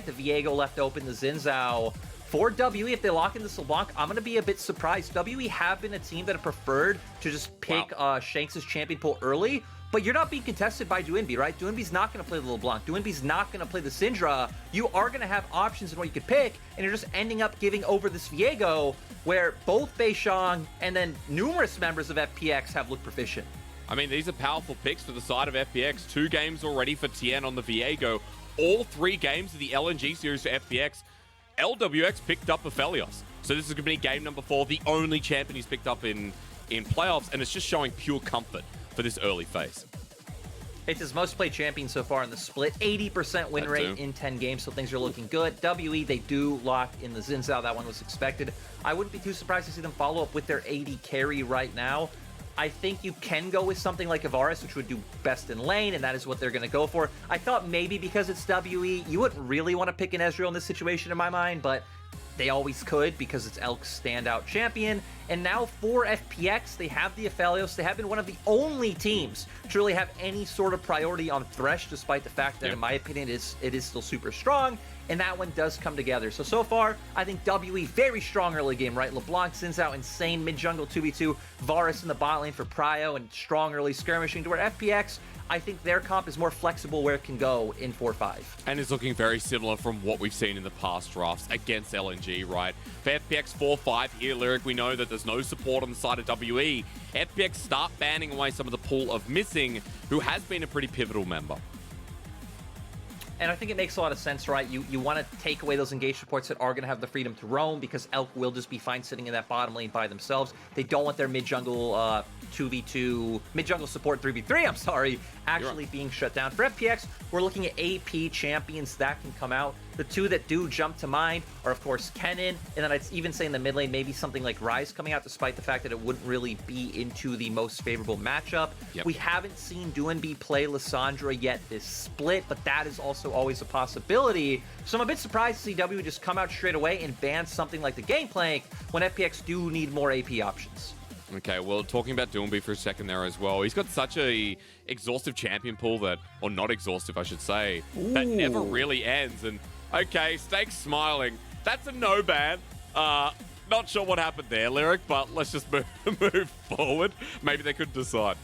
the Viego left open, the Xin Zhao. For WE, if they lock in this LeBlanc, I'm going to be a bit surprised. WE have been a team that have preferred to just pick Shanks' champion pool early, but you're not being contested by Doinb, right? Doinb's not going to play the LeBlanc. Doinb's not going to play the Syndra. You are going to have options in what you could pick, and you're just ending up giving over this Viego, where both Beishang and then numerous members of FPX have looked proficient. I mean, these are powerful picks for the side of FPX. 2 games already for Tian on the Viego. All 3 games of the LNG series for FPX. Lwx picked up Aphelios. So this is going to be game number 4, the only champion he's picked up in playoffs, and it's just showing pure comfort for this early phase. It's his most played champion so far in the split. 80% win rate in 10 games, so things are looking good. WE, they do lock in the Xin Zhao. That one was expected. I wouldn't be too surprised to see them follow up with their AD carry right now. I think you can go with something like a Varus, which would do best in lane, and that is what they're going to go for. I thought maybe because it's WE, you wouldn't really want to pick an Ezreal in this situation in my mind, but they always could because it's Elk's standout champion. And now for FPX, they have the Aphelios. They have been one of the only teams to really have any sort of priority on Thresh, despite the fact that, in my opinion, it is still super strong. And that one does come together. So far, I think WE, very strong early game, right? LeBlanc sends out insane mid-jungle 2v2. Varus in the bot lane for Prio and strong early skirmishing, to where FPX, I think their comp is more flexible where it can go in 4-5. And is looking very similar from what we've seen in the past drafts against LNG, right? For FPX 4-5 here, Lyric, we know that there's no support on the side of WE. FPX start banning away some of the pool of Missing, who has been a pretty pivotal member. And I think it makes a lot of sense, right? You want to take away those engaged supports that are going to have the freedom to roam, because Elk will just be fine sitting in that bottom lane by themselves. They don't want their mid-jungle 2v2, mid-jungle support 3v3, I'm sorry, actually being shut down. For FPX, we're looking at AP champions that can come out. The 2 that do jump to mind are, of course, Kennen, and then I'd even say in the mid lane, maybe something like Ryze coming out, despite the fact that it wouldn't really be into the most favorable matchup. We haven't seen Doinb play Lissandra yet this split, but that is also always a possibility. So I'm a bit surprised to see W just come out straight away and ban something like the Gangplank when FPX do need more AP options. Okay, well, talking about Doinb for a second there as well. He's got such a exhaustive champion pool that, or not exhaustive, I should say, that never really ends. And okay, Steak's smiling. That's a no ban. Not sure what happened there, Lyric, but let's just move forward. Maybe they could decide.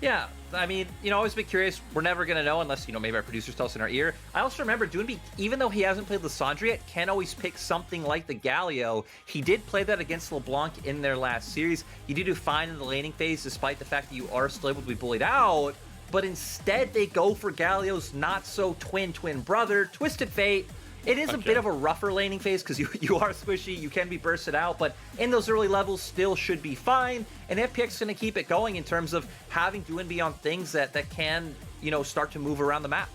Yeah, I mean, you know, always been curious. We're never going to know unless, you know, maybe our producers tell us in our ear. I also remember Doinb, even though he hasn't played Lissandra yet, can always pick something like the Galio. He did play that against LeBlanc in their last series. He did do fine in the laning phase, despite the fact that you are still able to be bullied out. But instead, they go for Galio's not-so-twin brother, Twisted Fate. It is a bit of a rougher laning phase because you are squishy, you can be bursted out, but in those early levels still should be fine. And FPX is going to keep it going in terms of having Doinb on things that can, you know, start to move around the map.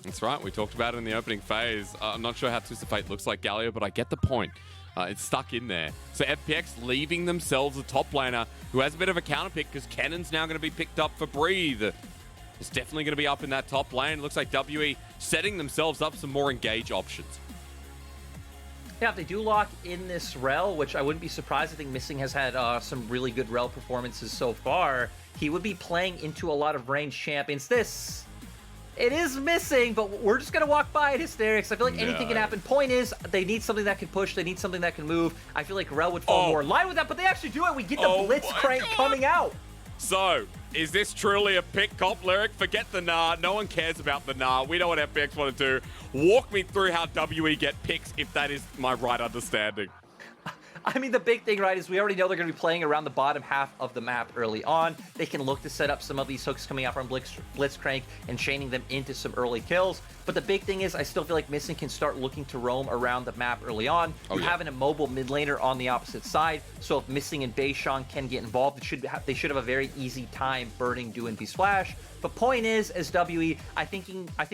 That's right. We talked about it in the opening phase. I'm not sure how Twisted Fate looks like Galio, but I get the point. It's stuck in there. So FPX leaving themselves a top laner who has a bit of a counter pick because Kennen's now going to be picked up for Breathe. It's definitely going to be up in that top lane. Looks like WE setting themselves up some more engage options. Yeah, if they do lock in this Rel, which I wouldn't be surprised. I think Missing has had some really good Rel performances so far. He would be playing into a lot of ranged champions. It is Missing, but we're just going to walk by it, Hysterics. I feel like anything can happen. Point is, they need something that can push. They need something that can move. I feel like Rel would fall more in line with that, but they actually do it. We get the Blitzcrank coming out. So, is this truly a pick comp, Lyric? Forget the Gnar. No one cares about the Gnar. We know what FPX want to do. Walk me through how WE get picks, if that is my right understanding. I mean, the big thing, right, is we already know they're going to be playing around the bottom half of the map early on. They can look to set up some of these hooks coming out from Blitzcrank and chaining them into some early kills. But the big thing is, I still feel like Missing can start looking to roam around the map early on. You have an immobile mid laner on the opposite side, so if Missing and Beishang can get involved, they should have a very easy time burning Doinb's flash. But point is, as WE, I think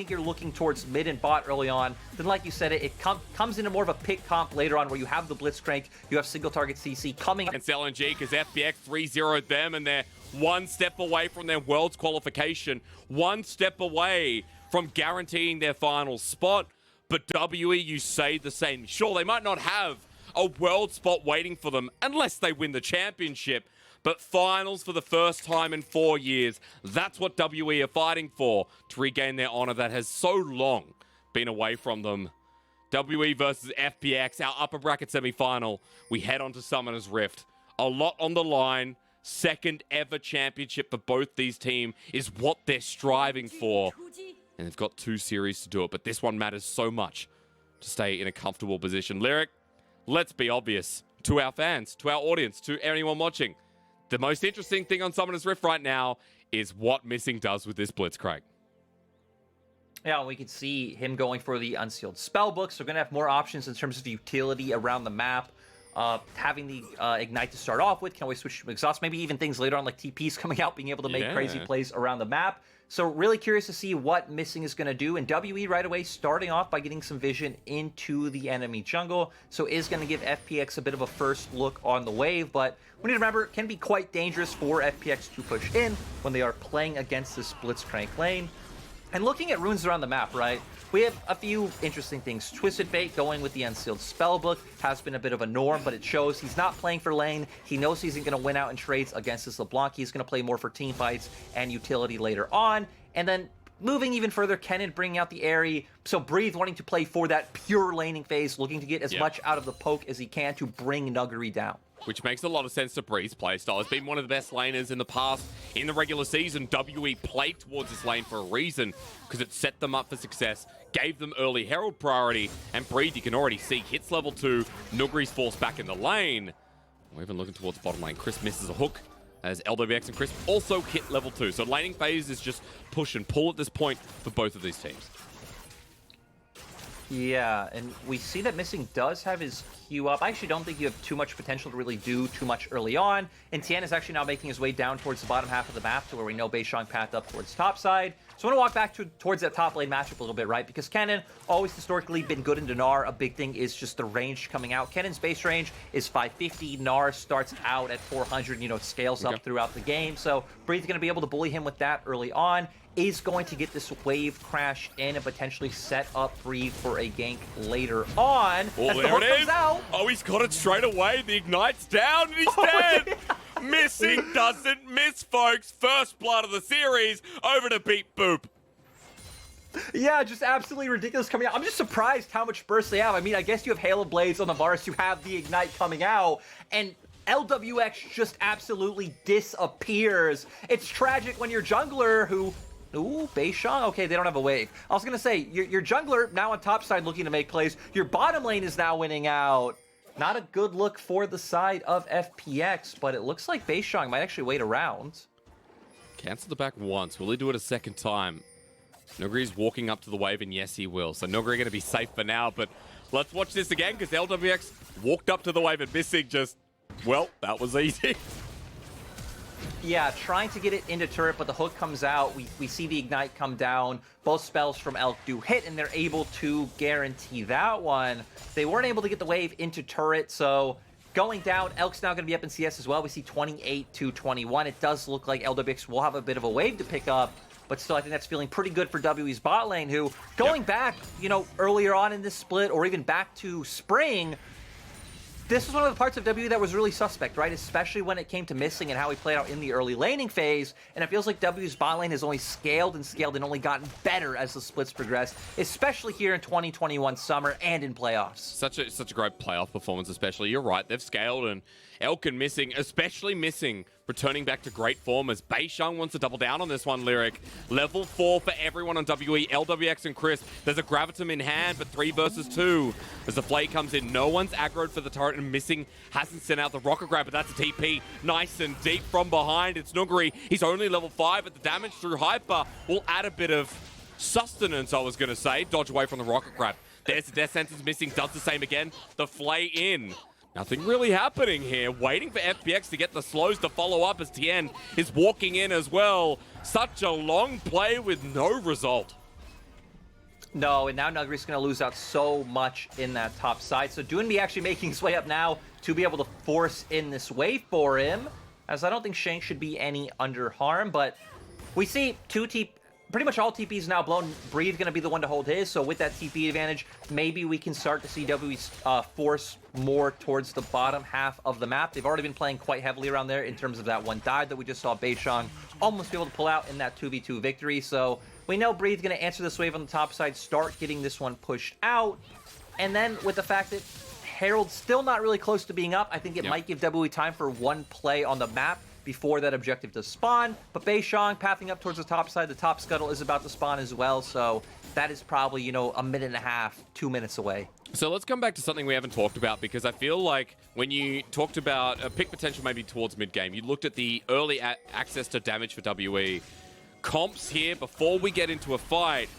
you're looking towards mid and bot early on. Then, like you said, it comes into more of a pick comp later on, where you have the Blitzcrank, you have single target CC coming against LNG, because FPX 3-0'd them, and they're one step away from their Worlds qualification, one step away from guaranteeing their final spot. But WE, you say the same. Sure, they might not have a World spot waiting for them unless they win the championship. But finals for the first time in 4 years, that's what WE are fighting for, to regain their honor that has so long been away from them. WE versus FPX, our upper bracket semi-final. We head on to Summoner's Rift. A lot on the line. Second ever championship for both these teams is what they're striving for. And they've got 2 series to do it, but this one matters so much to stay in a comfortable position. Lyric, let's be obvious to our fans, to our audience, to anyone watching. The most interesting thing on Summoner's Rift right now is what Missing does with this Blitzcrank. Yeah, we can see him going for the Unsealed Spellbook, so we're going to have more options in terms of utility around the map. Having the Ignite to start off with, can always switch to Exhaust, maybe even things later on like TPs coming out, being able to make crazy plays around the map. So really curious to see what Missing is going to do, and WE right away starting off by getting some vision into the enemy jungle, so is going to give FPX a bit of a first look on the wave, but we need to remember it can be quite dangerous for FPX to push in when they are playing against this Blitzcrank lane. And looking at runes around the map, right, we have a few interesting things. Twisted Fate going with the Unsealed Spellbook has been a bit of a norm, but it shows he's not playing for lane. He knows he's going to win out in trades against this LeBlanc. He's going to play more for team fights and utility later on. And then moving even further, Kennen bringing out the Airy. So Breathe wanting to play for that pure laning phase, looking to get as much out of the poke as he can to bring Nuguri down. Which makes a lot of sense to Breeze's playstyle. It's been one of the best laners in the past. In the regular season, WE played towards this lane for a reason, because it set them up for success, gave them early Herald priority, and Breeze, you can already see, hits level 2, Nuguri's forced back in the lane. We're even looking towards bottom lane. Chris misses a hook, as Lwx and Chris also hit level 2. So laning phase is just push and pull at this point for both of these teams. Yeah, and we see that Missing does have his Q up. I actually don't think you have too much potential to really do too much early on. And Tian is actually now making his way down towards the bottom half of the map to where we know Beishang path up towards top side. So I want to walk back towards that top lane matchup a little bit, right? Because Kennen, always historically been good in Gnar. A big thing is just the range coming out. Kennen's base range is 550. Gnar starts out at 400, you know, scales up throughout the game. So Breathe going to be able to bully him with that early on. Is going to get this wave crash in and potentially set up Breathe for a gank later on. Oh, there it is. Oh, he's got it straight away. The Ignite's down and he's dead. Yeah. Missing doesn't miss, folks. First blood of the series over to beat Boop. Yeah, just absolutely ridiculous coming out. I'm just surprised how much burst they have. I mean, I guess you have Halo Blades on the Varus. You have the Ignite coming out. And Lwx just absolutely disappears. It's tragic when your jungler who... Ooh, Beishang? Okay, they don't have a wave. I was going to say, your jungler now on top side looking to make plays. Your bottom lane is now winning out. Not a good look for the side of FPX, but it looks like Beishang might actually wait around. Cancel the back once. Will he do it a second time? Nuguri's walking up to the wave, and yes, he will. So Nuguri going to be safe for now, but let's watch this again, because Lwx walked up to the wave and Missing just, well, that was easy. Yeah, trying to get it into turret, but the hook comes out. We see the Ignite come down. Both spells from Elk do hit, and they're able to guarantee that one. They weren't able to get the wave into turret, so going down, Elk's now going to be up in CS as well. We see 28 to 21. It does look like Lwx will have a bit of a wave to pick up, but still, I think that's feeling pretty good for WE's bot lane, who, going back, you know, earlier on in this split, or even back to spring, this was one of the parts of WE that was really suspect, right? Especially when it came to Missing and how he played out in the early laning phase. And it feels like WE's bot lane has only scaled and only gotten better as the splits progress, especially here in 2021 summer and in playoffs. Such a great playoff performance, especially. You're right, they've scaled, and Elk and Missing, especially Missing, returning back to great form as Beishang wants to double down on this one, Lyric. Level 4 for everyone on WE, Lwx and Chris. There's a Gravitum in hand, but 3 versus 2. As the play comes in, no one's aggroed for the turret, and Missing hasn't sent out the rocket grab, but that's a TP. Nice and deep from behind. It's Nuguri. He's only level 5, but the damage through Hyper will add a bit of sustenance, I was going to say. Dodge away from the rocket grab. There's the Death Sentence. Missing does the same again. The flay in. Nothing really happening here. Waiting for FPX to get the slows to follow up as Tian is walking in as well. Such a long play with no result. No, and now Nuguri's going to lose out so much in that top side. So Doinb actually making his way up now to be able to force in this wave for him, as I don't think Shank should be any under harm, but we see pretty much all TPs now blown. Breathe going to be the one to hold his, so with that TP advantage, maybe we can start to see WE's force more towards the bottom half of the map. They've already been playing quite heavily around there in terms of that one dive that we just saw Beishang almost be able to pull out in that 2v2 victory, so We know Breathe going to answer this wave on the top side, start getting this one pushed out. And then with the fact that Herald's still not really close to being up, I think it might give WWE time for one play on the map before that objective does spawn. But Beishang pathing up towards the top side. The top scuttle is about to spawn as well. So that is probably, you know, a minute and a half, 2 minutes away. So let's come back to something we haven't talked about, because I feel like when you talked about pick potential maybe towards mid-game, you looked at the early access to damage for WE. Comps here, before we get into a fight,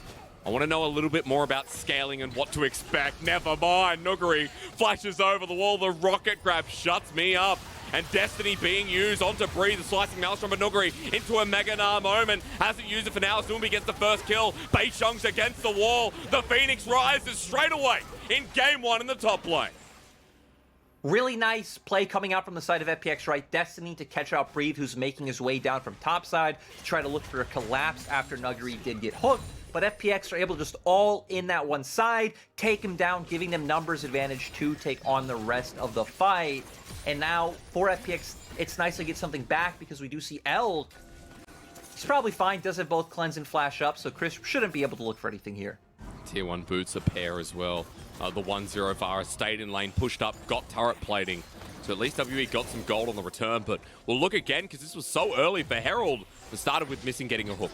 I want to know a little bit more about scaling and what to expect. Never mind, Nuguri flashes over the wall, the rocket grab shuts me up. And Destiny being used onto Breathe, the slicing maelstrom of Nuguri into a Mega Gnar moment. Hasn't used it for now, Doinb gets the first kill. Beishang's against the wall. The Phoenix rises straight away in game one in the top lane. Really nice play coming out from the side of FPX, right? Destiny to catch out Breathe, who's making his way down from topside to try to look for a collapse after Nuguri did get hooked. But FPX are able to just all in that one side, take him down, giving them numbers advantage to take on the rest of the fight. And now for FPX, it's nice to get something back because we do see L. He's probably fine, does have both cleanse and flash up, so Chris shouldn't be able to look for anything here. Tier 1 boots a pair as well. The 1-0 Varus stayed in lane, pushed up, got turret plating. So at least WE got some gold on the return, but we'll look again because this was so early for Herald. It started with missing getting a hook.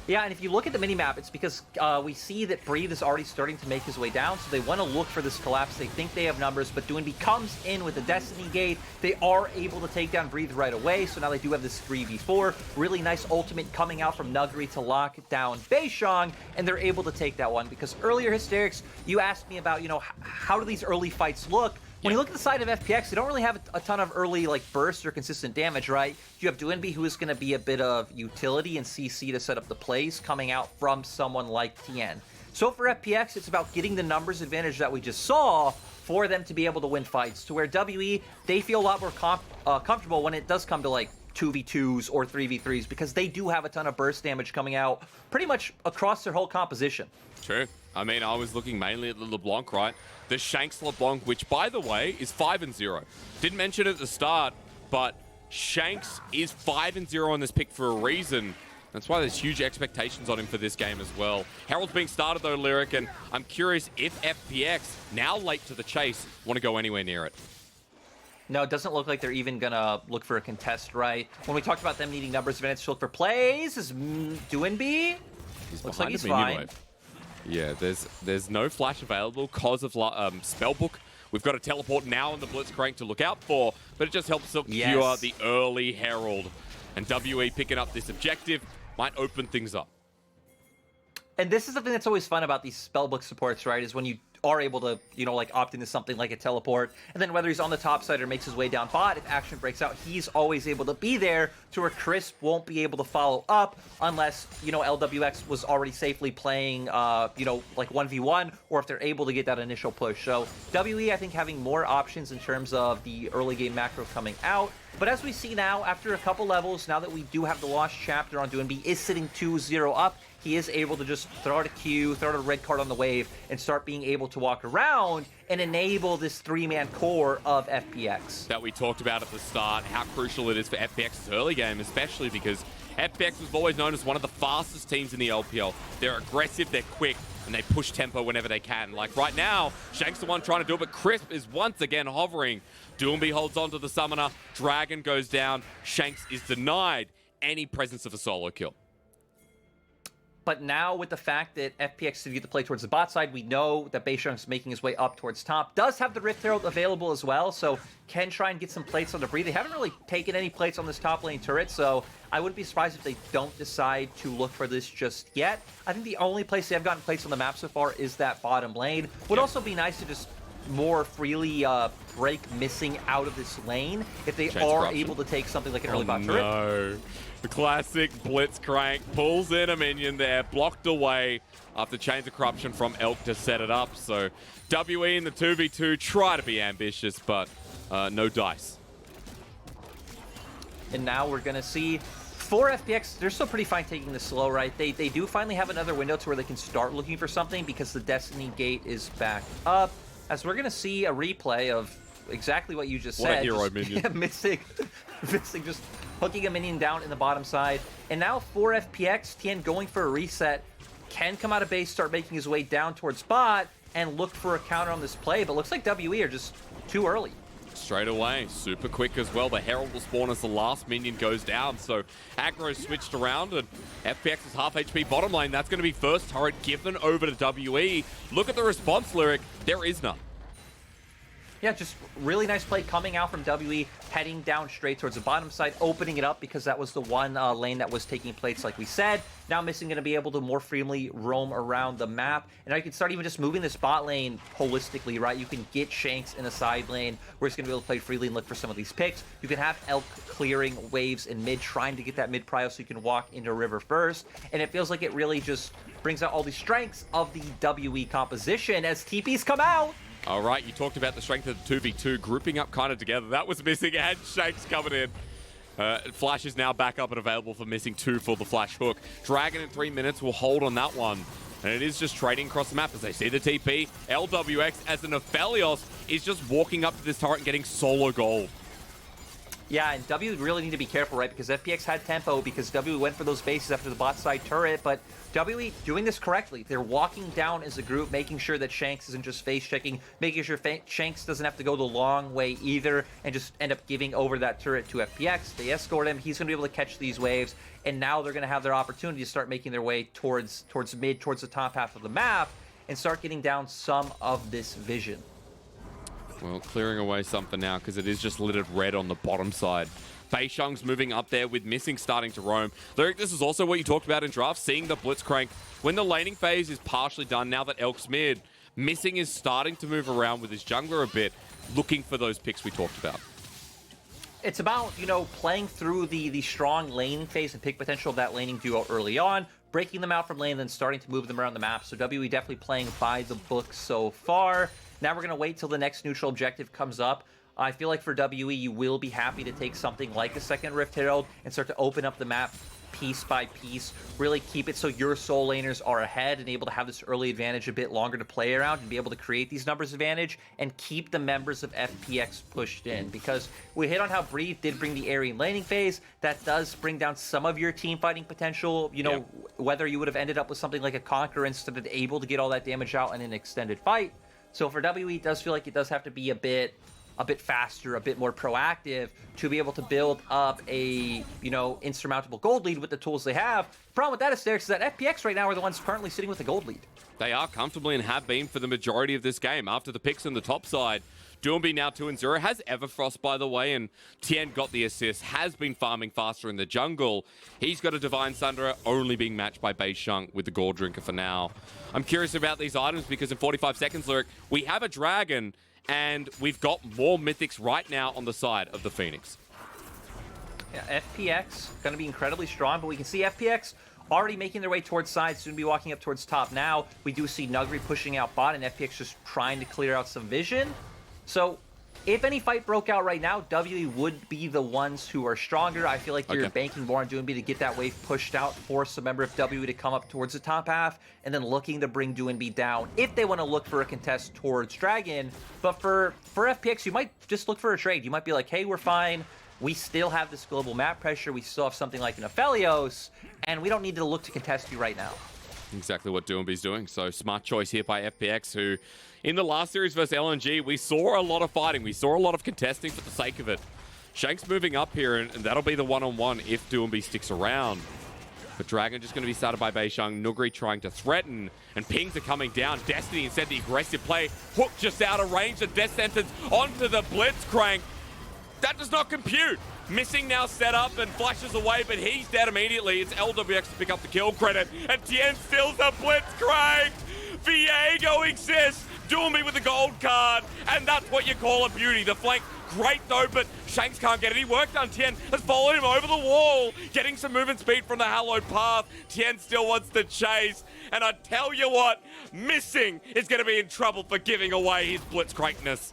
Yeah, and if you look at the minimap, it's because we see that Breathe is already starting to make his way down, so they want to look for this collapse. They think they have numbers, but Doinb comes in with the Destiny Gate. They are able to take down Breathe right away, so now they do have this 3v4. Really nice ultimate coming out from Nuguri to lock down Beishang, and they're able to take that one. Because earlier, Hysterics, you asked me about, you know, how do these early fights look? When you look at the side of FPX, they don't really have a ton of early like bursts or consistent damage, right? You have Doinb, who is going to be a bit of utility and CC to set up the plays coming out from someone like Tian. So for FPX, it's about getting the numbers advantage that we just saw for them to be able to win fights. To where WE, they feel a lot more comfortable when it does come to like 2v2s or 3v3s, because they do have a ton of burst damage coming out pretty much across their whole composition. True. I mean, I was looking mainly at the LeBlanc, right? The Shanks LeBlanc, which, by the way, is 5-0. Didn't mention it at the start, but Shanks is 5-0 on this pick for a reason. That's why there's huge expectations on him for this game as well. Herald's being started, though, Lyric, and I'm curious if FPX, now late to the chase, want to go anywhere near it. No, it doesn't look like they're even going to look for a contest, right? When we talked about them needing numbers advantage to look for plays, is Doinb? Looks like he's fine. Yeah, there's no flash available because of Spellbook. We've got a teleport now on the Blitzcrank to look out for, but it just helps secure the early Herald. And WE picking up this objective might open things up. And this is the thing that's always fun about these Spellbook supports, right? Is when you are able to, you know, like opt into something like a teleport, and then whether he's on the top side or makes his way down bot, if action breaks out, he's always able to be there to where Crisp won't be able to follow up unless, you know, LWX was already safely playing, you know, like 1v1, or if they're able to get that initial push. So WE, I think, having more options in terms of the early game macro coming out. But as we see now, after a couple levels, now that we do have the Lost Chapter on Doinb, is sitting 2-0 up, he is able to just throw out a Q, throw out a red card on the wave, and start being able to walk around and enable this three-man core of FPX. That we talked about at the start, how crucial it is for FPX's early game, especially because FPX was always known as one of the fastest teams in the LPL. They're aggressive, they're quick, and they push tempo whenever they can. Like right now, Shank's the one trying to do it, but Crisp is once again hovering. Doinb holds on to the summoner, Dragon goes down, Shanks is denied any presence of a solo kill. But now with the fact that FPX did get the play towards the bot side, we know that Beishang's making his way up towards top. Does have the Rift Herald available as well, so can try and get some plates on the Breathe. They haven't really taken any plates on this top lane turret, so I wouldn't be surprised if they don't decide to look for this just yet. I think the only place they have gotten plates on the map so far is that bottom lane. Would also be nice to just more freely break missing out of this lane if they are able to take something like an early bot turret. No. The classic Blitzcrank pulls in a minion there, blocked away after Chains of Corruption from Elk to set it up. So WE in the 2v2 try to be ambitious, but no dice. And now we're going to see for FPX, they're still pretty fine taking this slow, right? They do finally have another window to where they can start looking for something because the Destiny Gate is back up. As we're going to see a replay of exactly what you just What said. a hero minion. Yeah, missing just hooking a minion down in the bottom side. And now for FPX, Tian going for a reset, can come out of base, start making his way down towards bot, and look for a counter on this play, but looks like WE are just too early. Straight away, super quick as well. The Herald will spawn as the last minion goes down, so aggro switched around, and FPX is half HP bottom lane. That's going to be first turret given over to WE. Look at the response, Lyric. There is none. Yeah, just really nice play coming out from WE, heading down straight towards the bottom side, opening it up because that was the one lane that was taking plates, like we said. Now Missing going to be able to more freely roam around the map. And now you can start even just moving this bot lane holistically, right? You can get Shanks in a side lane where he's going to be able to play freely and look for some of these picks. You can have Elk clearing waves in mid, trying to get that mid prio so you can walk into river first. And it feels like it really just brings out all the strengths of the WE composition as TPs come out. All right, you talked about the strength of the 2v2 grouping up kind of together. That was Missing, and Shanks coming in. Flash is now back up and available for Missing 2 for the flash hook. Dragon in 3 minutes will hold on that one. And it is just trading across the map as they see the TP. Lwx as an Aphelios is just walking up to this turret and getting solo gold. Yeah, and W really need to be careful, right? Because FPX had tempo because W went for those bases after the bot side turret, but WE doing this correctly. They're walking down as a group, making sure that Shanks isn't just face checking, making sure Shanks doesn't have to go the long way either and just end up giving over that turret to FPX. They escort him. He's going to be able to catch these waves, and now they're going to have their opportunity to start making their way towards mid, towards the top half of the map, and start getting down some of this vision. Well, clearing away something now because it is just littered red on the bottom side. Beishang's moving up there with Missing starting to roam. Lyric, this is also what you talked about in draft, seeing the Blitzcrank. When the laning phase is partially done, now that Elk's mid, Missing is starting to move around with his jungler a bit, looking for those picks we talked about. It's about, you know, playing through the strong laning phase and pick potential of that laning duo early on, breaking them out from lane, and then starting to move them around the map. So WE definitely playing by the book so far. Now we're going to wait till the next neutral objective comes up. I feel like for WE, you will be happy to take something like a second Rift Herald and start to open up the map piece by piece. Really keep it so your soul laners are ahead and able to have this early advantage a bit longer to play around and be able to create these numbers advantage and keep the members of FPX pushed in. Because we hit on how Breathe did bring the Aryan laning phase. That does bring down some of your team fighting potential. You know, whether you would have ended up with something like a Conqueror instead of able to get all that damage out in an extended fight. So for WE, it does feel like it does have to be a bit faster, a bit more proactive to be able to build up a, you know, insurmountable gold lead with the tools they have. The problem with that, Hysterics, is that FPX right now are the ones currently sitting with the gold lead. They are comfortably and have been for the majority of this game. After the picks on the top side, Doinb now 2-0, has Everfrost, by the way, and Tian got the assist, has been farming faster in the jungle. He's got a Divine Sunderer, only being matched by Beishang with the Gold Drinker for now. I'm curious about these items because in 45 seconds, Lyric, we have a Dragon, and we've got more Mythics right now on the side of the Phoenix. Yeah, FPX going to be incredibly strong, but we can see FPX already making their way towards side, soon be walking up towards top now. We do see Nuguri pushing out bot, and FPX just trying to clear out some vision. So if any fight broke out right now, WE would be the ones who are stronger. I feel like you're banking more on Doinb to get that wave pushed out, force a member of WE to come up towards the top half, and then looking to bring Doinb down if they want to look for a contest towards Dragon. But for FPX, you might just look for a trade. You might be like, hey, we're fine. We still have this global map pressure. We still have something like an Aphelios, and we don't need to look to contest you right now. Exactly what Doinb's doing. So smart choice here by FPX, who in the last series versus LNG, we saw a lot of fighting. We saw a lot of contesting for the sake of it. Shanks moving up here, and that'll be the one-on-one if Doinb sticks around. But Dragon just going to be started by Beishang. Nuguri trying to threaten, and pings are coming down. Destiny instead the aggressive play. Hook just out of range. The death sentence onto the Blitzcrank. That does not compute. Missing now set up and flashes away, but he's dead immediately. It's Lwx to pick up the kill credit, and Tian steals the Blitzcrank. Viego exists. Doinb with the gold card, and that's what you call a beauty. The flank, great though, but Shanks can't get any work done. Tian has followed him over the wall, getting some movement speed from the hallowed path. Tian still wants to chase, and I tell you what, Missing is going to be in trouble for giving away his Blitzcrankness.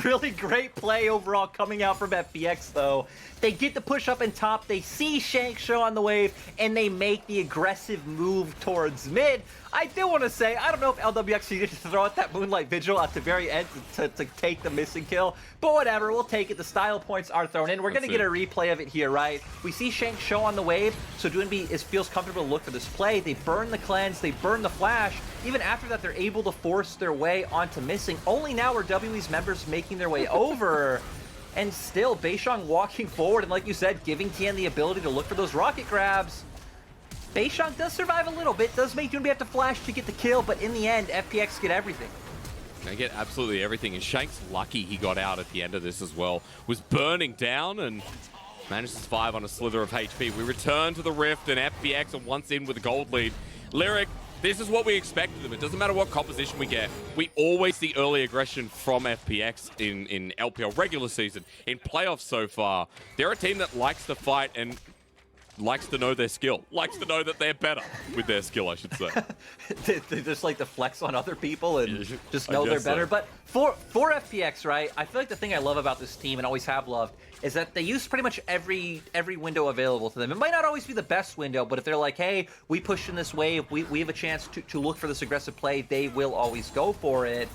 Really great play overall coming out from FPX, though. They get the push up in top, they see Shank show on the wave, and they make the aggressive move towards mid. I do want to say, I don't know if LWX needed to throw out that Moonlight Vigil at the very end to take the missing kill, but whatever, we'll take it. The style points are thrown in. We're going to get a replay of it here, right? We see Shank show on the wave, so Doinb feels comfortable to look for this play. They burn the cleanse, they burn the flash. Even after that, they're able to force their way onto missing. Only now are WE's members making their way over. And still, Beishang walking forward, and like you said, giving Tian the ability to look for those rocket grabs. Beishang does survive a little bit, does make Doinb have to flash to get the kill, but in the end, FPX get everything. They get absolutely everything, and Shank's lucky he got out at the end of this as well. Was burning down and managed to survive on a slither of HP. We return to the Rift, and FPX are once in with a gold lead. Lyric, this is what we expect of them. It doesn't matter what composition we get. We always see early aggression from FPX in LPL regular season. In playoffs so far, they're a team that likes to fight and likes to know their skill. Likes to know that they're better with their skill, I should say. They just like to flex on other people and just know they're better. So. But for FPX, right, I feel like the thing I love about this team and always have loved is that they use pretty much every window available to them. It might not always be the best window, but if they're like, hey, we push in this wave, we have a chance to look for this aggressive play, they will always go for it.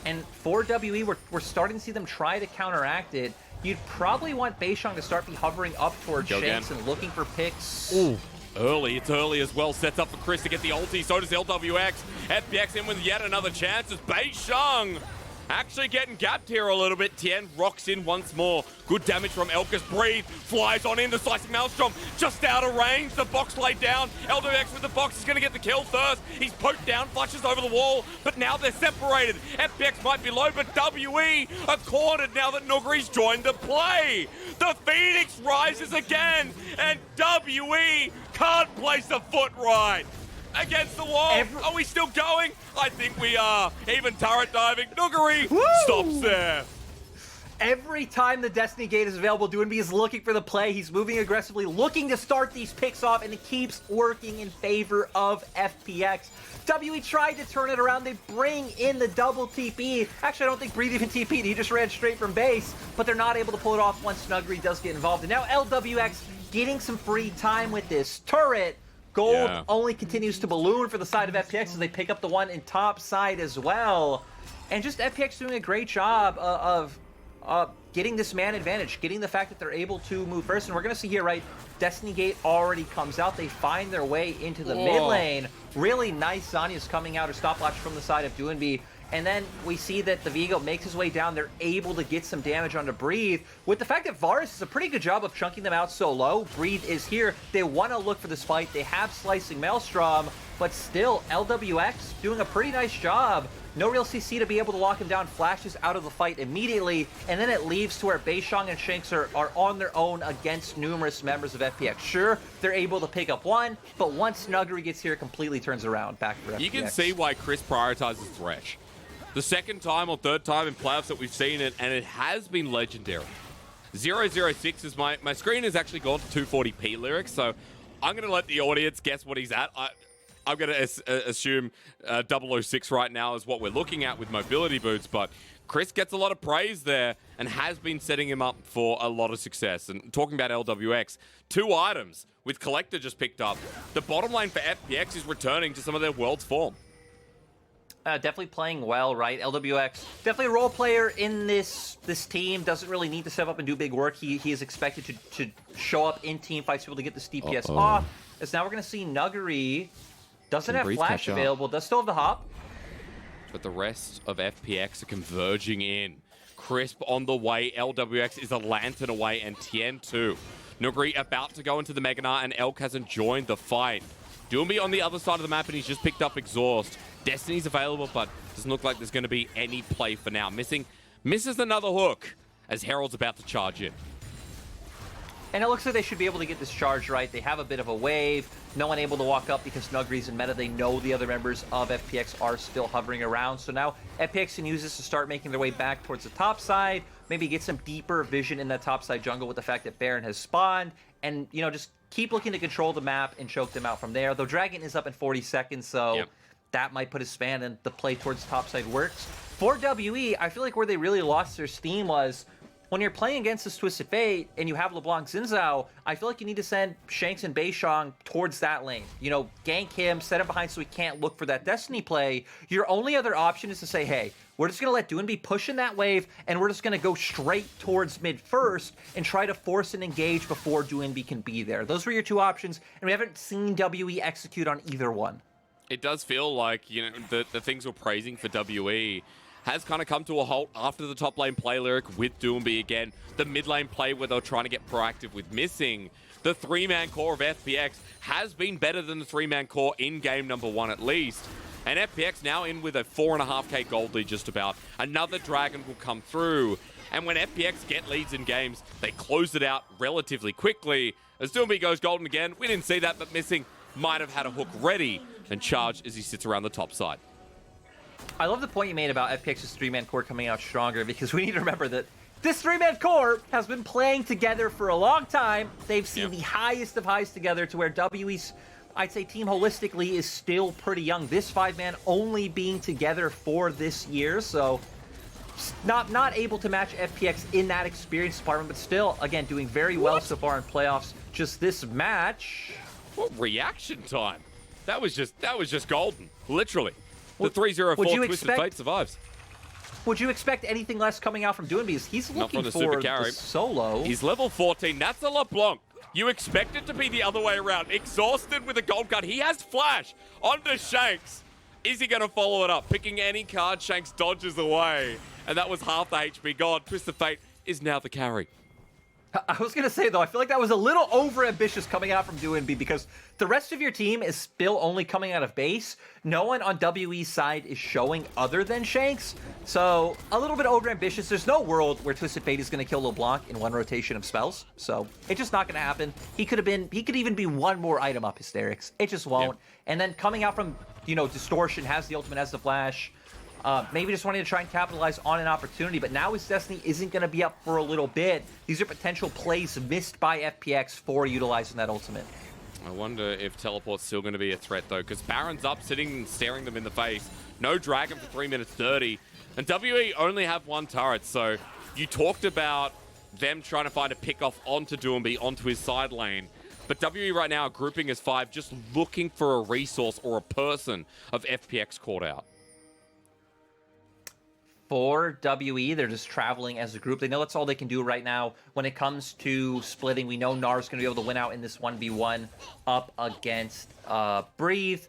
And for WE, we're starting to see them try to counteract it. You'd probably want Beishang to start be hovering up towards Shanks and looking for picks. Ooh. Early, it's early as well. Sets up for Chris to get the ulti, so does LWX. FPX in with yet another chance as Beishang actually getting gapped here a little bit. Tian rocks in once more. Good damage from Elkas. Breathe, flies on in the Slicing Maelstrom. Just out of range, the box laid down. LWX with the box is going to get the kill first. He's poked down, flushes over the wall, but now they're separated. FPX might be low, but WE are cornered now that Nuguri's joined the play. The Phoenix rises again, and WE can't place a foot right. Against the wall. Are we still going? I think we are. Even turret diving. Nuguri stops there. Every time the Destiny Gate is available, Doinb is looking for the play. He's moving aggressively, looking to start these picks off, and it keeps working in favor of FPX. WE tried to turn it around. They bring in the double TP. Actually, I don't think Breathe even TP'd. He just ran straight from base, but they're not able to pull it off once Nuguri does get involved. And now LWX getting some free time with this turret. Gold only continues to balloon for the side of FPX as they pick up the one in top side as well. And just FPX doing a great job of getting this man advantage, getting the fact that they're able to move first. And we're going to see here, right, Destiny Gate already comes out. They find their way into the mid lane. Really nice Zanya's coming out, or stopwatch from the side of Doinb. And then we see that the Viego makes his way down. They're able to get some damage onto Breathe. With the fact that Varus does a pretty good job of chunking them out so low, Breathe is here. They want to look for this fight. They have Slicing Maelstrom, but still, LWX doing a pretty nice job. No real CC to be able to lock him down. Flashes out of the fight immediately, and then it leaves to where Beishang and Shanks are on their own against numerous members of FPX. Sure, they're able to pick up one, but once Nuguri gets here, it completely turns around back for FPX. You can see why Chris prioritizes Thresh. The second time or third time in playoffs that we've seen it, and it has been legendary. 006 is my screen has actually gone to 240p lyrics, so I'm going to let the audience guess what he's at. I'm going to assume 006 right now is what we're looking at with mobility boots, but Chris gets a lot of praise there and has been setting him up for a lot of success. And talking about LWX, 2 items with Collector just picked up. The bottom lane for FPX is returning to some of their world's form. Definitely playing well, right? LWX, definitely a role player in this team. Doesn't really need to step up and do big work. He is expected to show up in team fights, to be able to get this DPS off. As now we're going to see Nuguri doesn't have flash available, does still have the hop. But the rest of FPX are converging in. Crisp on the way. LWX is a lantern away, and Tian too. Nuguri about to go into the Mega Gnar, and Elk hasn't joined the fight. Doinb on the other side of the map, and he's just picked up Exhaust. Destiny's available, but doesn't look like there's going to be any play for now. Misses another hook as Herald's about to charge in. And it looks like they should be able to get this charge right. They have a bit of a wave. No one able to walk up because Nuguri's in meta. They know the other members of FPX are still hovering around. So now FPX can use this to start making their way back towards the top side. Maybe get some deeper vision in that top side jungle with the fact that Baron has spawned. And, you know, just keep looking to control the map and choke them out from there. Though Dragon is up in 40 seconds, so that might put a span, and the play towards top side works. For WE, I feel like where they really lost their steam was when you're playing against this Twisted Fate and you have LeBlanc Zhao, I feel like you need to send Shanks and Beishang towards that lane. You know, gank him, set him behind so he can't look for that Destiny play. Your only other option is to say, hey, we're just going to let Doinb push in that wave, and we're just going to go straight towards mid first and try to force an engage before Doinb can be there. Those were your two options, and we haven't seen WE execute on either one. It does feel like, you know, the things we're praising for WE has kind of come to a halt after the top lane play lyric with Doinb again. The mid lane play where they're trying to get proactive with missing. The three-man core of FPX has been better than the three-man core in game number 1 at least. And FPX now in with a 4.5k gold lead just about. Another dragon will come through. And when FPX get leads in games, they close it out relatively quickly. As Doinb goes golden again, we didn't see that, but missing might have had a hook ready and charged as he sits around the top side. I love the point you made about FPX's three-man core coming out stronger, because we need to remember that this three-man core has been playing together for a long time. They've seen the highest of highs together, to where WE's, I'd say, team holistically is still pretty young. This five-man only being together for this year, so not able to match FPX in that experience department, but still, again, doing very well so far in playoffs. Just this match. What reaction time? That was just golden, literally. The 304 Twisted Fate survives. Would you expect anything less coming out from Doinb? He's looking for the solo. He's level 14. That's a LeBlanc. You expect it to be the other way around. Exhausted with a gold card. He has flash onto Shanks. Is he going to follow it up? Picking any card, Shanks dodges away. And that was half the HP gone. Twisted Fate is now the carry. I was going to say, though, I feel like that was a little over-ambitious coming out from Doinb, because the rest of your team is still only coming out of base. No one on WE's side is showing other than Shanks. So, a little bit over-ambitious. There's no world where Twisted Fate is going to kill LeBlanc in one rotation of spells. So, it's just not going to happen. He could even be one more item up Hysterics. It just won't. Yeah. And then coming out from, you know, Distortion, has the ultimate, has the flash. Maybe just wanting to try and capitalize on an opportunity, but now his Destiny isn't going to be up for a little bit. These are potential plays missed by FPX for utilizing that ultimate. I wonder if Teleport's still going to be a threat, though, because Baron's up, sitting and staring them in the face. No Dragon for 3 minutes 30. And WE only have one turret, so you talked about them trying to find a pick-off onto Doinb, onto his side lane. But WE right now are grouping as 5, just looking for a resource or a person of FPX caught out. For WE, they're just traveling as a group. They know that's all they can do right now. When it comes to splitting, we know Gnar's going to be able to win out in this 1v1 up against Breathe.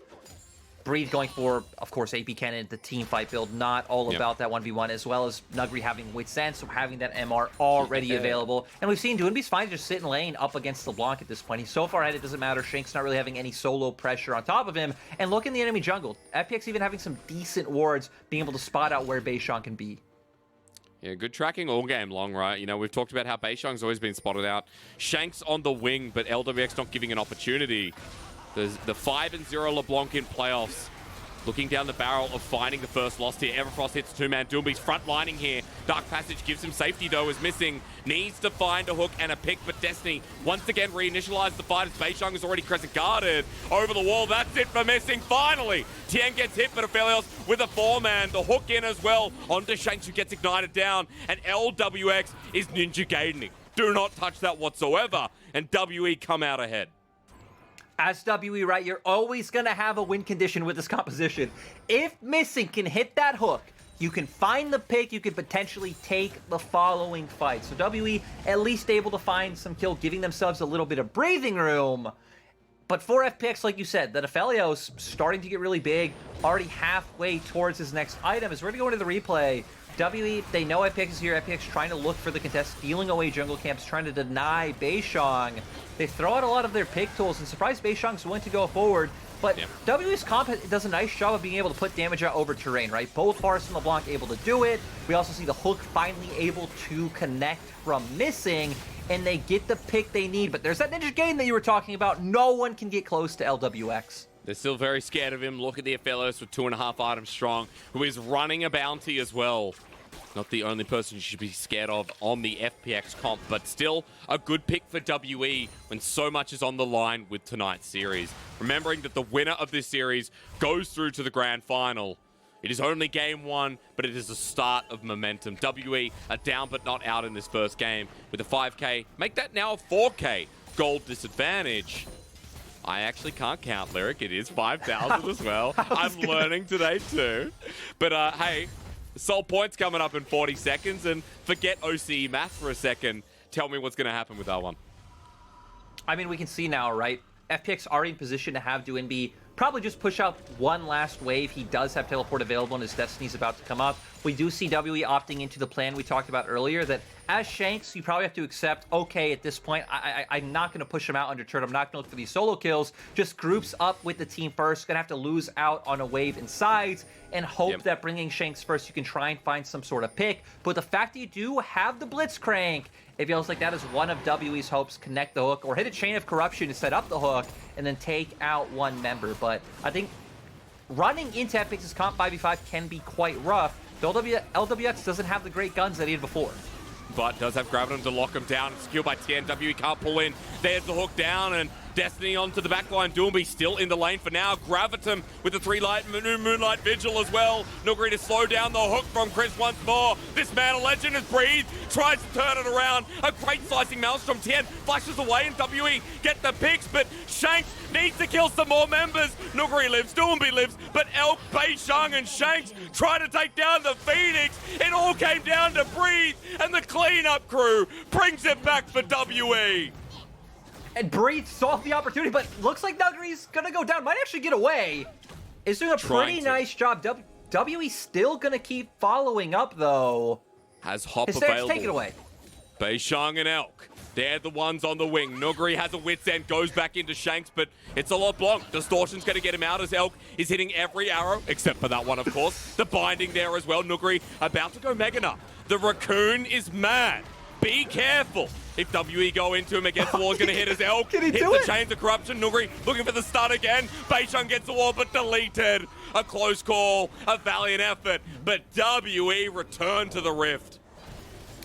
Breathe going for, of course, AP Kennen, the team fight build, not all about that 1v1, as well as Nuguri having Wits End, so having that MR already available. And we've seen Doinb's fine just sit in lane up against LeBlanc at this point. He's so far ahead, it doesn't matter. Shank's not really having any solo pressure on top of him. And look in the enemy jungle. FPX even having some decent wards, being able to spot out where Beishang can be. Yeah, good tracking all game long, right? You know, we've talked about how Beishang's always been spotted out. Shank's on the wing, but Lwx not giving an opportunity. There's the 5-0 LeBlanc in playoffs. Looking down the barrel of finding the first loss here. Everfrost hits two-man. Doinb's front lining here. Dark Passage gives him safety, though, is missing. Needs to find a hook and a pick, but Destiny once again reinitialized the fight as Beishang is already crescent guarded. Over the wall, that's it for missing. Finally, Tian gets hit, but Aphelios with a 4-man. The hook in as well onto Shanks, who gets ignited down. And Lwx is Ninja Gaidening. Do not touch that whatsoever. And WE come out ahead. As WE, right, you're always going to have a win condition with this composition. If Missing can hit that hook, you can find the pick, you can potentially take the following fight. So WE at least able to find some kill, giving themselves a little bit of breathing room. But for FPX, like you said, that Aphelios starting to get really big, already halfway towards his next item. As we're going to go into the replay, WE, they know FPX is here. FPX trying to look for the contest, stealing away jungle camps, trying to deny Beishang. They throw out a lot of their pick tools, and surprised Beishang's willing to go forward. But WE's comp does a nice job of being able to put damage out over terrain, right? Both Varus and LeBlanc able to do it. We also see the hook finally able to connect from Missing, and they get the pick they need. But there's that Ninja Gaiden that you were talking about. No one can get close to Lwx. They're still very scared of him. Look at the Aphelios with 2.5 items strong, who is running a bounty as well. Not the only person you should be scared of on the FPX comp, but still a good pick for WE when so much is on the line with tonight's series. Remembering that the winner of this series goes through to the grand final. It is only game 1, but it is the start of momentum. WE are down but not out in this first game with a 5K. Make that now a 4K gold disadvantage. I actually can't count, Lyric. It is 5,000 as well. I'm learning today too. But hey, Soul Point's coming up in 40 seconds, and forget OCE math for a second. Tell me what's going to happen with that one. I mean, we can see now, right? FPX already in position to have Doinb probably just push out one last wave. He does have teleport available, and his Destiny's about to come up. We do see WE opting into the plan we talked about earlier, that as Shanks, you probably have to accept, okay, at this point, I'm not going to push him out under turn. I'm not going to look for these solo kills. Just groups up with the team first. Going to have to lose out on a wave in sides and hope that bringing Shanks first, you can try and find some sort of pick. But the fact that you do have the Blitzcrank, it feels like that is one of WE's hopes. Connect the hook or hit a chain of corruption to set up the hook and then take out one member. But I think running into FPX's comp 5v5 can be quite rough. The LWX doesn't have the great guns that he had before. But does have Gravitum to lock him down. Secured by Tian. WE can't pull in. There's the hook down, and Destiny onto the backline. Doinb still in the lane for now. Gravitum with the 3-light Moonlight Vigil as well. Nuguri to slow down the hook from Chris once more. This man, a legend, has breathed. Tries to turn it around. A great slicing Maelstrom. Tian flashes away, and WE get the picks, but Shanks needs to kill some more members. Nuguri lives, Doinb lives, but Elk, Beishang, and Shanks try to take down the Phoenix. It all came down to Breathe, and the cleanup crew brings it back for WE. And Breathe saw the opportunity, but looks like Nuguri's gonna go down. Might actually get away. Is doing a pretty nice job. WE still gonna keep following up, though. Has Hop Hysterics, available. take it away. Beishang and Elk. They're the ones on the wing. Nuguri has a wit's end, goes back into Shanks, but it's a LeBlanc. Distortion's going to get him out as Elk is hitting every arrow, except for that one, of course. The binding there as well. Nuguri about to go Mega Nut. The Raccoon is mad. Be careful. If WE go into him against the wall, he's going to hit his Elk. Can he hit do the it? Chains of Corruption. Nuguri looking for the stun again. Beishang gets the wall, but deleted. A close call, a valiant effort, but WE returned to the Rift.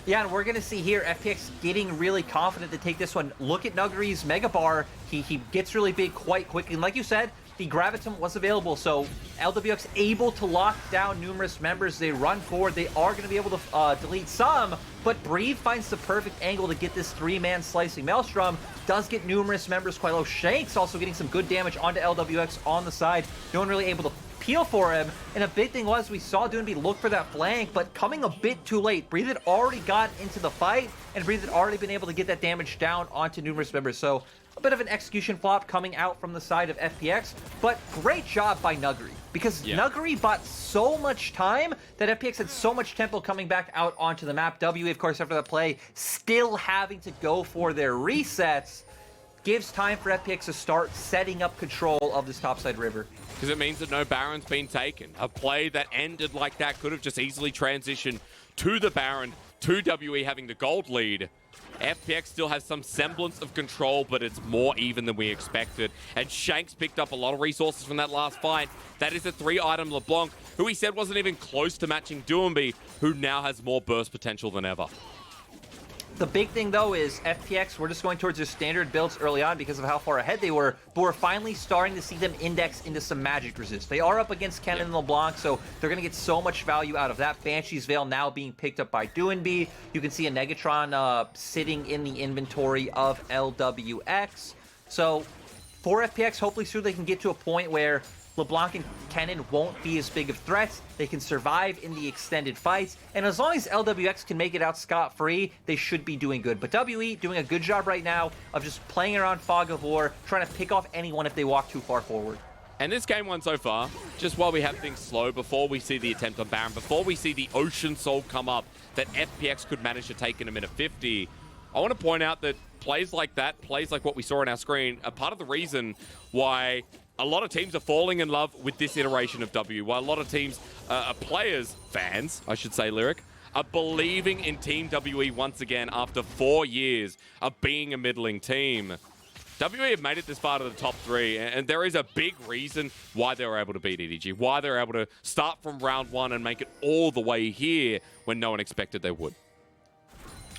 Yeah, and we're going to see here FPX getting really confident to take this one. Look at Nuguri's Mega Bar. He gets really big quite quickly. And like you said, the Gravitum was available, so LWX able to lock down numerous members. They run forward. They are going to be able to delete some, but Breathe finds the perfect angle to get this 3-man slicing Maelstrom. Does get numerous members quite low. Shanks also getting some good damage onto LWX on the side. No one really able to peel for him. And a big thing was we saw Doinb look for that flank, but coming a bit too late. Breathe had already got into the fight, and Breathe had already been able to get that damage down onto numerous members. So a bit of an execution flop coming out from the side of FPX, but great job by Nuguri, because Nuguri bought so much time that FPX had so much tempo coming back out onto the map. WE, of course, after that play, still having to go for their resets, gives time for FPX to start setting up control of this topside river. Because it means that no Baron's been taken. A play that ended like that could have just easily transitioned to the Baron, to WE having the gold lead. FPX still has some semblance of control, but it's more even than we expected. And Shanks picked up a lot of resources from that last fight. That is a 3-item LeBlanc, who he said wasn't even close to matching Doinb, who now has more burst potential than ever. The big thing, though, is FPX, we're just going towards their standard builds early on because of how far ahead they were, but we're finally starting to see them index into some magic resist. They are up against Kennen and LeBlanc, so they're going to get so much value out of that. Banshee's Veil now being picked up by Doinb. You can see a Negatron sitting in the inventory of LWX. So for FPX, hopefully soon they can get to a point where LeBlanc and Kennen won't be as big of threats. They can survive in the extended fights. And as long as LWX can make it out scot-free, they should be doing good. But WE doing a good job right now of just playing around Fog of War, trying to pick off anyone if they walk too far forward. And this game one so far, just while we have things slow, before we see the attempt on Baron, before we see the Ocean Soul come up that FPX could manage to take in a minute 50, I want to point out that plays like that, plays like what we saw on our screen, are part of the reason why a lot of teams are falling in love with this iteration of W. While a lot of teams, players, fans, I should say, Lyric, are believing in Team WE once again after 4 years of being a middling team. WE have made it this far to the top 3, and there is a big reason why they were able to beat EDG, why they were able to start from round 1 and make it all the way here when no one expected they would.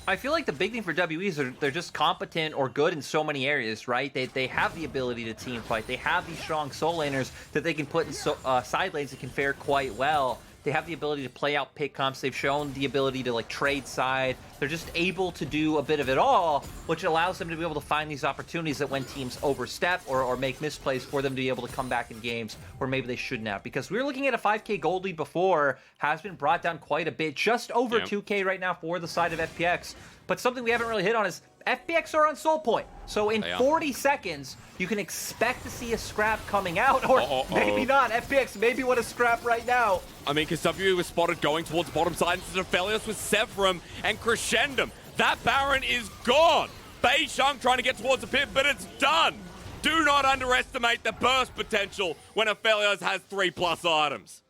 I feel like the big thing for WE is they're just competent or good in so many areas, right? They have the ability to team fight. They have these strong soul laners that they can put in side lanes that can fare quite well. They have the ability to play out pick comps. They've shown the ability to like trade side. They're just able to do a bit of it all, which allows them to be able to find these opportunities that when teams overstep or make misplays, for them to be able to come back in games where maybe they shouldn't have. Because we were looking at a 5K gold lead before, has been brought down quite a bit, just over 2K right now for the side of FPX. But something we haven't really hit on is FPX are on soul point. So in 40 seconds, you can expect to see a scrap coming out, or maybe not. FPX maybe want a scrap right now. I mean, because WE was spotted going towards the bottom side instead of Aphelios with Severum and Crescendum. That Baron is gone. Beishang trying to get towards the pit, but it's done. Do not underestimate the burst potential when Aphelios has 3+ items.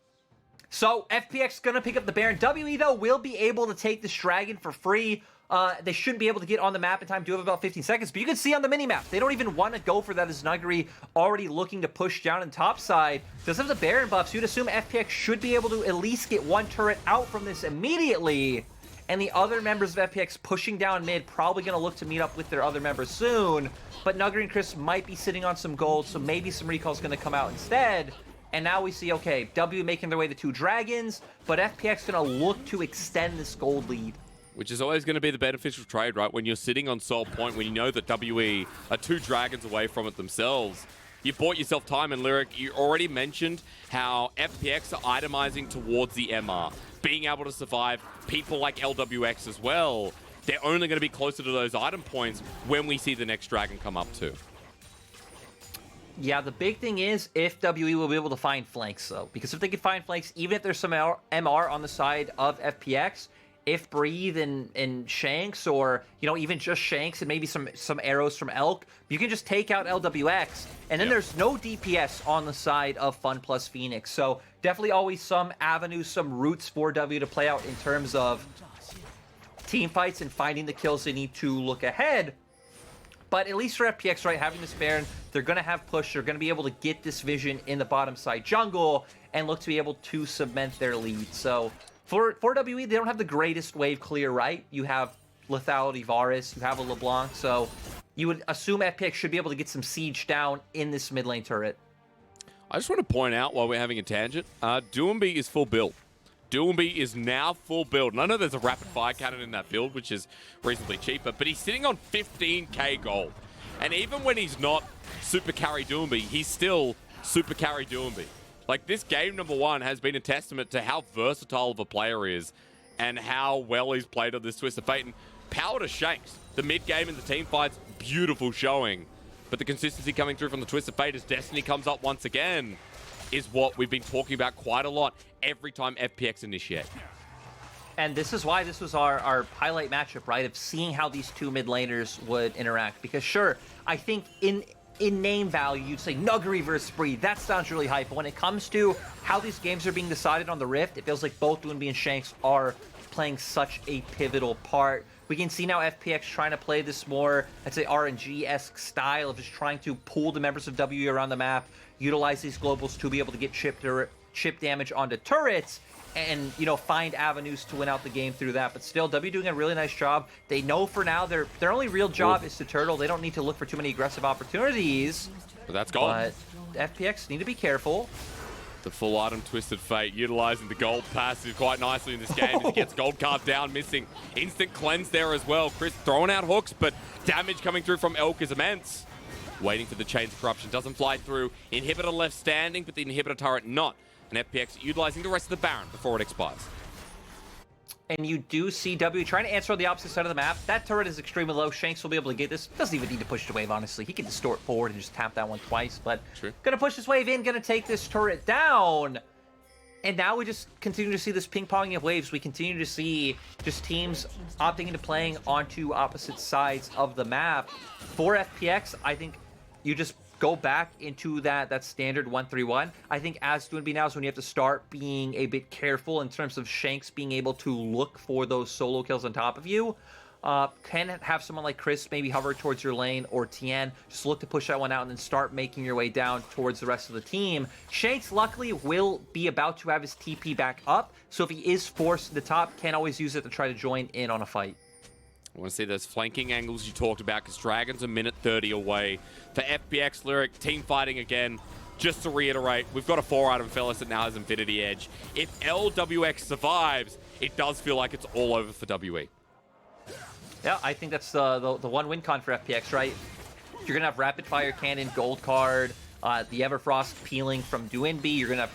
So FPX gonna pick up the Baron. WE, though, will be able to take this Dragon for free. They shouldn't be able to get on the map in time. Do have about 15 seconds, but you can see on the minimap, they don't even want to go for that as Nuguri already looking to push down in top side. Does have the Baron buffs. You'd assume FPX should be able to at least get one turret out from this immediately. And the other members of FPX pushing down mid, probably going to look to meet up with their other members soon. But Nuguri and Chris might be sitting on some gold, so maybe some recall's going to come out instead. And now we see, okay, W making their way to 2 dragons, but FPX going to look to extend this gold lead. Which is always going to be the beneficial trade, right? When you're sitting on soul point, when you know that WE are 2 dragons away from it themselves, you bought yourself time. And Lyric, you already mentioned how FPX are itemizing towards the MR, being able to survive people like Lwx as well. They're only going to be closer to those item points when we see the next dragon come up too. Yeah, the big thing is if WE will be able to find flanks, though. Because if they can find flanks, even if there's some MR on the side of FPX, if Breathe and Shanks, or, you know, even just Shanks and maybe some arrows from Elk, you can just take out Lwx. And then there's no DPS on the side of FunPlus Phoenix. So definitely always some avenues, some routes for W to play out in terms of team fights and finding the kills they need to look ahead. But at least for FPX, right, having this Baron, they're going to have push. They're going to be able to get this vision in the bottom side jungle and look to be able to cement their lead. So for WE, they don't have the greatest wave clear, right? You have Lethality Varus, you have a LeBlanc, so you would assume FPX should be able to get some siege down in this mid lane turret. I just want to point out while we're having a tangent, Doinb is full build. Doinb is now full build. And I know there's a rapid fire cannon in that build, which is reasonably cheaper, but he's sitting on 15k gold. And even when he's not super carry Doinb, he's still super carry Doinb. Like, this game number 1 has been a testament to how versatile of a player he is and how well he's played on this Twist of Fate. And power to Shanks. The mid game and the team fights, beautiful showing. But the consistency coming through from the Twist of Fate as Destiny comes up once again is what we've been talking about quite a lot every time FPX initiate. And this is why this was our highlight matchup, right? Of seeing how these 2 mid laners would interact. Because sure, I think in name value, you'd say Nuguri versus Breed. That sounds really hype. But when it comes to how these games are being decided on the Rift, it feels like both Doinb and Shanks are playing such a pivotal part. We can see now FPX trying to play this more, I'd say, RNG-esque style of just trying to pull the members of W around the map, utilize these globals to be able to get chip damage onto turrets, and, you know, find avenues to win out the game through that. But still, W doing a really nice job. They know for now their only real job is to turtle. They don't need to look for too many aggressive opportunities. But that's gone. But FPX need to be careful. The full item Twisted Fate utilizing the gold passive quite nicely in this game as he gets gold carved down, missing. Instant cleanse there as well. Chris throwing out hooks, but damage coming through from Elk is immense. Waiting for the Chains of Corruption, doesn't fly through. Inhibitor left standing, but the Inhibitor turret not. And FPX utilizing the rest of the Baron before it expires. And you do see W trying to answer on the opposite side of the map. That turret is extremely low. Shanks will be able to get this. Doesn't even need to push the wave, honestly. He can distort forward and just tap that one twice. But gonna push this wave in, gonna take this turret down. And now we just continue to see this ping-ponging of waves. We continue to see just teams opting into playing onto opposite sides of the map. For FPX, I think you just go back into that standard 1-3-1. I think as Doinb now is when you have to start being a bit careful in terms of Shanks being able to look for those solo kills on top of you. Can have someone like Chris maybe hover towards your lane, or Tian just look to push that one out and then start making your way down towards the rest of the team. Shanks luckily will be about to have his TP back up, so if he is forced to the top, can always use it to try to join in on a fight. I want to see those flanking angles you talked about, because Dragon's a minute 30 away. For FPX, Lwx, team fighting again. Just to reiterate, we've got a 4-item Aphelios that now has Infinity Edge. If Lwx survives, it does feel like it's all over for WE. Yeah, I think that's the one win con for FPX, right? You're going to have Rapid Fire Cannon, Gold Card, the Everfrost peeling from Doinb. You're going to have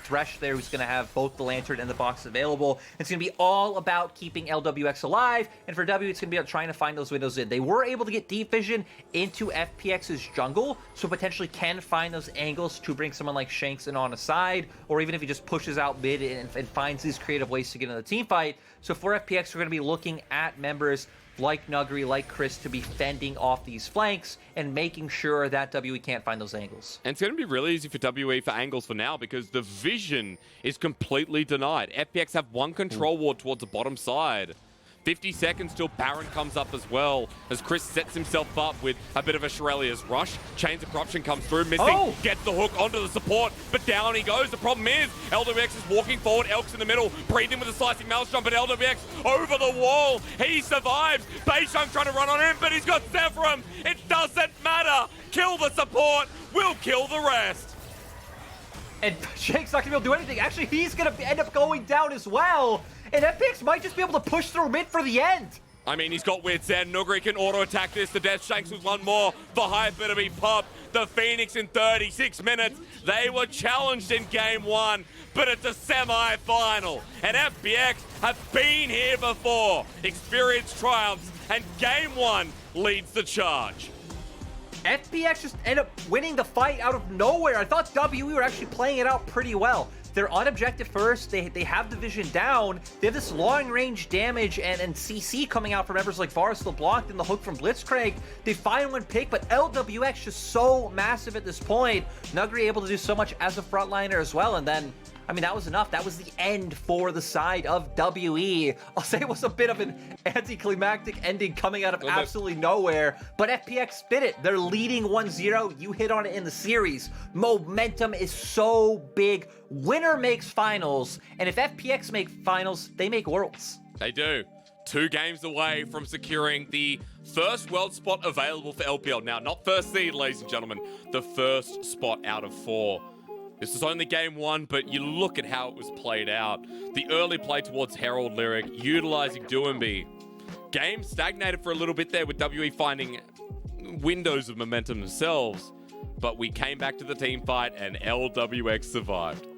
Thresh there, who's going to have both the Lantern and the box available. It's going to be all about keeping Lwx alive, and for W, it's going to be about trying to find those windows in. They were able to get deep vision into FPX's jungle, so potentially can find those angles to bring someone like Shanks in on a side, or even if he just pushes out mid and finds these creative ways to get in the team fight. So for FPX, we're going to be looking at members like Nuguri, like Chris, to be fending off these flanks and making sure that WE can't find those angles. And it's going to be really easy for WE for angles for now, because the vision is completely denied. FPX have one control ward towards the bottom side. 50 seconds till Baron comes up as well, as Chris sets himself up with a bit of a Shirelia's rush. Chains of Corruption comes through, missing, gets the hook onto the support, but down he goes. The problem is, Lwx is walking forward, Elk's in the middle, breathing with a slicing maelstrom, but Lwx over the wall, he survives. Beishang trying to run on him, but he's got Zephyrum. It doesn't matter. Kill the support, we'll kill the rest. And Shank's not going to be able to do anything. Actually, he's going to end up going down as well. And FPX might just be able to push through mid for the end. I mean, he's got Wits End. Nuguri can auto-attack this. The Death Shanks with one more for Hyper to be popped. The Phoenix in 36 minutes. They were challenged in game one, but it's a semi-final. And FPX have been here before. Experience triumphs, and game one leads the charge. FPX just end up winning the fight out of nowhere. I thought WE were actually playing it out pretty well. They're on objective first. They have the vision down. They have this long-range damage and CC coming out from members like Varus, LeBlanc, and the hook from Blitzcrank. They find one pick, but Lwx just so massive at this point. Nuguri able to do so much as a frontliner as well, and then, I mean, that was enough. That was the end for the side of WE. I'll say it was a bit of an anticlimactic ending coming out of absolutely nowhere, but FPX did it. They're leading 1-0. You hit on it in the series. Momentum is so big. Winner makes finals, and if FPX make finals, they make worlds. They do. 2 games away from securing the first world spot available for LPL. Now, not first seed, ladies and gentlemen. The first spot out of 4. This is only game 1, but you look at how it was played out. The early play towards Herald Lyric, utilizing Doinb. Game stagnated for a little bit there with WE finding windows of momentum themselves, but we came back to the team fight and Lwx survived.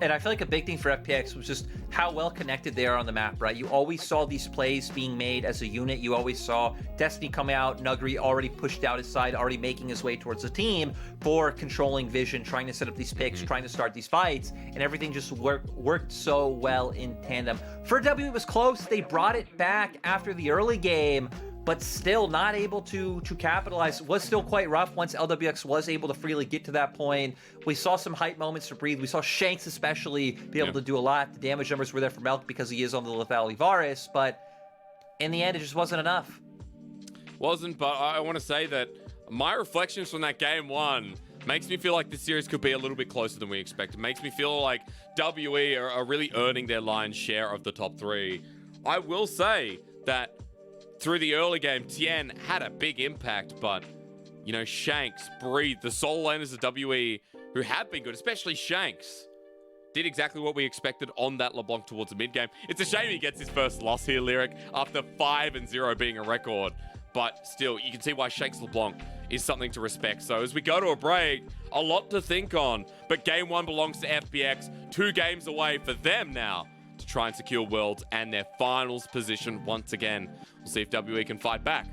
And I feel like a big thing for FPX was just how well connected they are on the map, right? You always saw these plays being made as a unit. You always saw Destiny coming out, Nuguri already pushed out his side, already making his way towards the team for controlling vision, trying to set up these picks, trying to start these fights, and everything just worked so well in tandem. For W, it was close. They brought it back after the early game, but still not able to capitalize. Was still quite rough once Lwx was able to freely get to that point. We saw some hype moments to breathe. We saw Shanks especially be able to do a lot. The damage numbers were there for Melk because he is on the lethality Varus, but in the end, it just wasn't enough. Wasn't, but I want to say that my reflections from that game 1 makes me feel like this series could be a little bit closer than we expected. Makes me feel like WE are really earning their lion's share of the top 3. I will say that through the early game, Tian had a big impact, but, you know, Shanks, Breathe, the solo laners of WE, who have been good, especially Shanks, did exactly what we expected on that LeBlanc towards the mid game. It's a shame he gets his first loss here, Lyric, after 5-0 being a record, but still, you can see why Shanks LeBlanc is something to respect. So as we go to a break, a lot to think on, but game 1 belongs to FPX, 2 games away for them now to try and secure Worlds and their finals position once again. We'll see if WE can fight back.